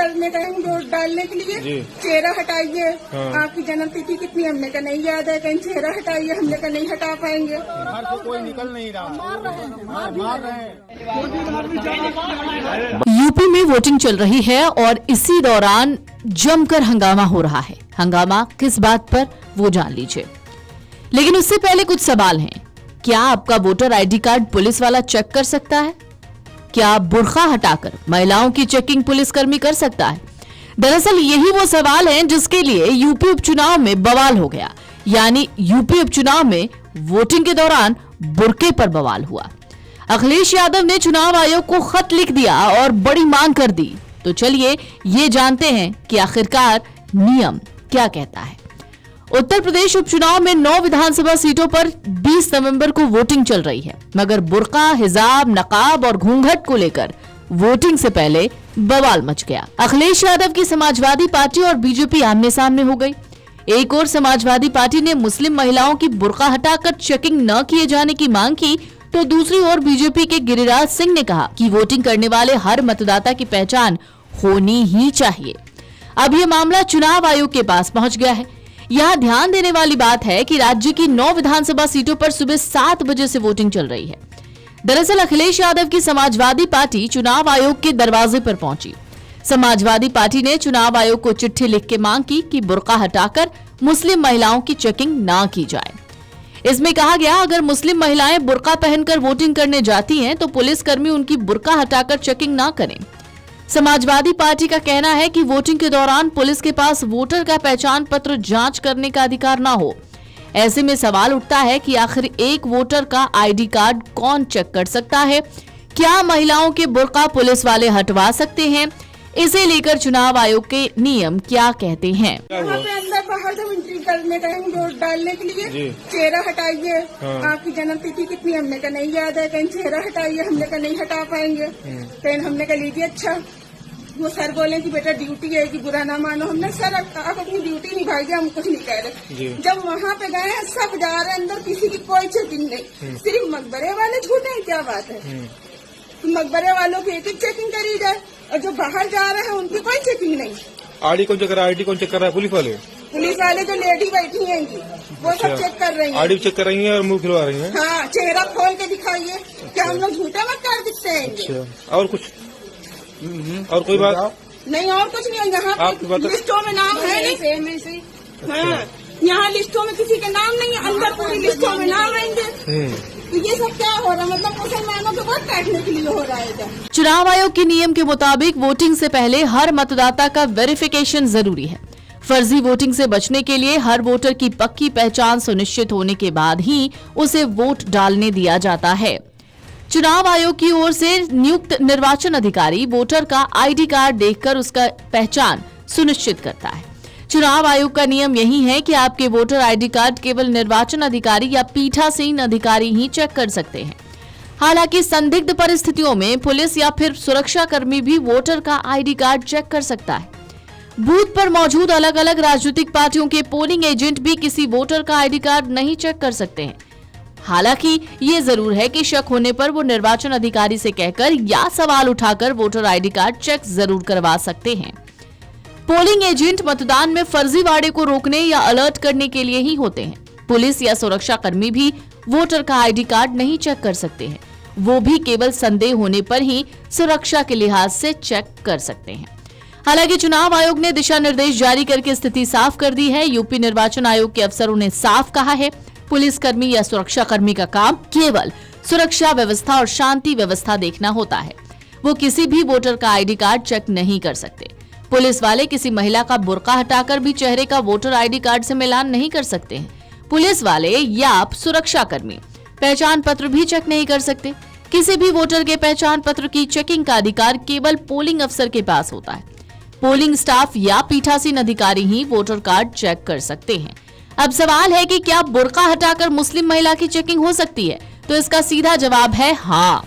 करने गए हैं वोट डालने के लिए, चेहरा हटाइए। आपकी जन्म तिथि कितनी हमने का नहीं याद है, कहीं चेहरा हटाइए, हमने का नहीं हटा पाएंगे। घर से कोई निकल नहीं रहा, मार रहे हैं। यूपी में वोटिंग चल रही है और इसी दौरान जमकर हंगामा हो रहा है। हंगामा किस बात पर, वो जान लीजिए। लेकिन उससे पहले कुछ सवाल हैं। क्या आपका वोटर आईडी कार्ड पुलिस वाला चेक कर सकता है? क्या बुर्का हटाकर महिलाओं की चेकिंग पुलिसकर्मी कर सकता है? दरअसल यही वो सवाल हैं जिसके लिए यूपी उपचुनाव में बवाल हो गया। यानी यूपी उपचुनाव में वोटिंग के दौरान बुर्के पर बवाल हुआ। अखिलेश यादव ने चुनाव आयोग को खत लिख दिया और बड़ी मांग कर दी। तो चलिए ये जानते हैं कि आखिरकार नियम क्या कहता है। उत्तर प्रदेश उपचुनाव में 9 विधानसभा सीटों पर 20 नवंबर को वोटिंग चल रही है, मगर बुर्का, हिजाब, नकाब और घूंघट को लेकर वोटिंग से पहले बवाल मच गया। अखिलेश यादव की समाजवादी पार्टी और बीजेपी आमने सामने हो गई। एक और समाजवादी पार्टी ने मुस्लिम महिलाओं की बुर्का हटाकर चेकिंग न किए जाने की मांग की, तो दूसरी ओर बीजेपी के गिरिराज सिंह ने कहा कि वोटिंग करने वाले हर मतदाता की पहचान होनी ही चाहिए। अब यह मामला चुनाव आयोग के पास पहुंच गया है। यहाँ ध्यान देने वाली बात है कि राज्य की 9 विधानसभा सीटों पर सुबह 7 बजे से वोटिंग चल रही है। दरअसल अखिलेश यादव की समाजवादी पार्टी चुनाव आयोग के दरवाजे पर पहुंची। समाजवादी पार्टी ने चुनाव आयोग को चिट्ठी लिख के मांग की कि बुर्का हटाकर मुस्लिम महिलाओं की चेकिंग न की जाए। इसमें कहा गया, अगर मुस्लिम महिलाएं बुर्का पहनकर वोटिंग करने जाती हैं तो पुलिसकर्मी उनकी बुर्का हटाकर चेकिंग न करें। समाजवादी पार्टी का कहना है कि वोटिंग के दौरान पुलिस के पास वोटर का पहचान पत्र जांच करने का अधिकार न हो। ऐसे में सवाल उठता है कि आखिर एक वोटर का आईडी कार्ड कौन चेक कर सकता है? क्या महिलाओं के बुर्का पुलिस वाले हटवा सकते हैं? इसे लेकर चुनाव आयोग के नियम क्या कहते हैं? यहाँ पे अंदर बाहर जब एंट्री करने गए हैं वोट डालने के लिए, चेहरा हटाइए। आपकी जन्म तिथि कितनी हमने का नहीं याद है, कहीं चेहरा हटाइए, हमने का नहीं हटा पाएंगे। कहीं हमने का लीजिए। अच्छा, वो सर बोले कि बेटा ड्यूटी है कि बुरा ना मानो। हमने सर आप अपनी ड्यूटी निभाइए, हम कुछ नहीं कह रहे। जब वहाँ पे गए हैं सब जा रहे हैं अंदर, किसी की कोई चेकिंग नहीं, सिर्फ मकबरे वाले झूठे हैं। क्या बात है? मकबरे वालों की एक चेकिंग करी जाए और जो बाहर जा रहे हैं उनकी कोई चेकिंग नहीं। आईडी कौन चेक कर रहा है? आईडी कौन चेक कर रहा है? पुलिस वाले जो लेडी बैठी हैं वो सब चेक कर रही हैं। आईडी चेक कर रही है और मुंह खिलवा रही है। हाँ, चेहरा खोल के दिखाइए। क्या हम लोग झूठा मत कर दिखते हैं? और कुछ और कोई बात नहीं? और कुछ नहीं। यहाँ लिस्टों में नाम है नहीं। हाँ, यहाँ लिस्टों में किसी के नाम नहीं है, अंदर पूरी लिस्टों में नाम रहेंगे। तो ये सब क्या हो रहा है? मतलब मुसलमानों को वोट काटने के लिए हो रहा है। चुनाव आयोग के नियम के मुताबिक वोटिंग से पहले हर मतदाता का वेरिफिकेशन जरूरी है। फर्जी वोटिंग से बचने के लिए हर वोटर की पक्की पहचान सुनिश्चित होने के बाद ही उसे वोट डालने दिया जाता है। चुनाव आयोग की ओर से नियुक्त निर्वाचन अधिकारी वोटर का आईडी कार्ड देखकर उसका पहचान सुनिश्चित करता है। चुनाव आयोग का नियम यही है कि आपके वोटर आईडी कार्ड केवल निर्वाचन अधिकारी या पीठासीन अधिकारी ही चेक कर सकते हैं। हालांकि संदिग्ध परिस्थितियों में पुलिस या फिर सुरक्षा कर्मी भी वोटर का आईडी कार्ड चेक कर सकता है। बूथ पर मौजूद अलग अलग राजनीतिक पार्टियों के पोलिंग एजेंट भी किसी वोटर का आईडी कार्ड नहीं चेक कर सकते हैं। हालांकि ये जरूर है कि शक होने पर वो निर्वाचन अधिकारी से कहकर या सवाल उठाकर वोटर आईडी कार्ड चेक जरूर करवा सकते हैं। पोलिंग एजेंट मतदान में फर्जीवाड़े को रोकने या अलर्ट करने के लिए ही होते हैं। पुलिस या सुरक्षा कर्मी भी वोटर का आईडी कार्ड नहीं चेक कर सकते हैं। वो भी केवल संदेह होने पर ही सुरक्षा के लिहाज से चेक कर सकते हैं। हालांकि चुनाव आयोग ने दिशा निर्देश जारी करके स्थिति साफ कर दी है। यूपी निर्वाचन आयोग के अफसरों ने साफ कहा है, पुलिसकर्मी या सुरक्षा कर्मी का काम केवल सुरक्षा व्यवस्था और शांति व्यवस्था देखना होता है। वो किसी भी वोटर का आईडी कार्ड चेक नहीं कर सकते। पुलिस वाले किसी महिला का बुर्का हटाकर भी चेहरे का वोटर आईडी कार्ड से मिलान नहीं कर सकते हैं। पुलिस वाले या सुरक्षा कर्मी पहचान पत्र भी चेक नहीं कर सकते। किसी भी वोटर के पहचान पत्र की चेकिंग का अधिकार केवल पोलिंग अफसर के पास होता है। पोलिंग स्टाफ या पीठासीन अधिकारी ही वोटर कार्ड चेक कर सकते हैं। अब सवाल है कि क्या बुर्का हटाकर मुस्लिम महिला की चेकिंग हो सकती है? तो इसका सीधा जवाब है हाँ।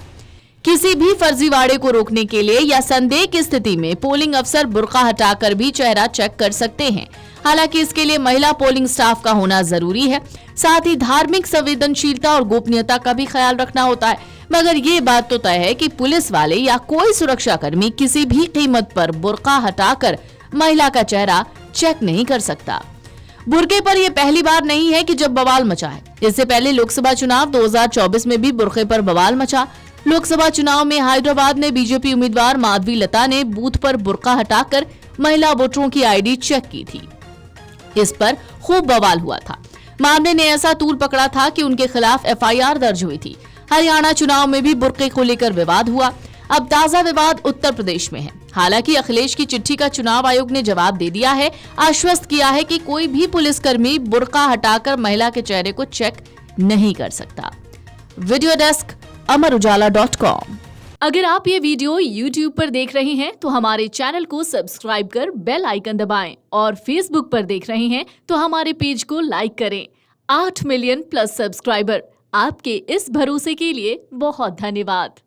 किसी भी फर्जीवाड़े को रोकने के लिए या संदेह की स्थिति में पोलिंग अफसर बुर्का हटाकर भी चेहरा चेक कर सकते हैं। हालांकि इसके लिए महिला पोलिंग स्टाफ का होना जरूरी है। साथ ही धार्मिक संवेदनशीलता और गोपनीयता का भी ख्याल रखना होता है। मगर ये बात तो तय है कि पुलिस वाले या कोई सुरक्षाकर्मी किसी भी कीमत पर बुर्का हटाकर महिला का चेहरा चेक नहीं कर सकता। बुर्के पर यह पहली बार नहीं है कि जब बवाल मचा है। इससे पहले लोकसभा चुनाव 2024 में भी बुर्के पर बवाल मचा। लोकसभा चुनाव में हैदराबाद में बीजेपी उम्मीदवार माधवी लता ने बूथ पर बुर्का हटाकर महिला वोटरों की आईडी चेक की थी। इस पर खूब बवाल हुआ था। मामले ने ऐसा तूल पकड़ा था कि उनके खिलाफ एफआईआर दर्ज हुई थी। हरियाणा चुनाव में भी बुर्के को लेकर विवाद हुआ। अब ताजा विवाद उत्तर प्रदेश में है। हालांकि अखिलेश की चिट्ठी का चुनाव आयोग ने जवाब दे दिया है, आश्वस्त किया है कि कोई भी पुलिसकर्मी बुर्का हटाकर महिला के चेहरे को चेक नहीं कर सकता। Video desk amarujala.com। अगर आप ये वीडियो YouTube पर देख रहे हैं तो हमारे चैनल को सब्सक्राइब कर बेल आइकन दबाएं और Facebook पर देख रहे हैं तो हमारे पेज को लाइक करें। 8 मिलियन प्लस सब्सक्राइबर, आपके इस भरोसे के लिए बहुत धन्यवाद।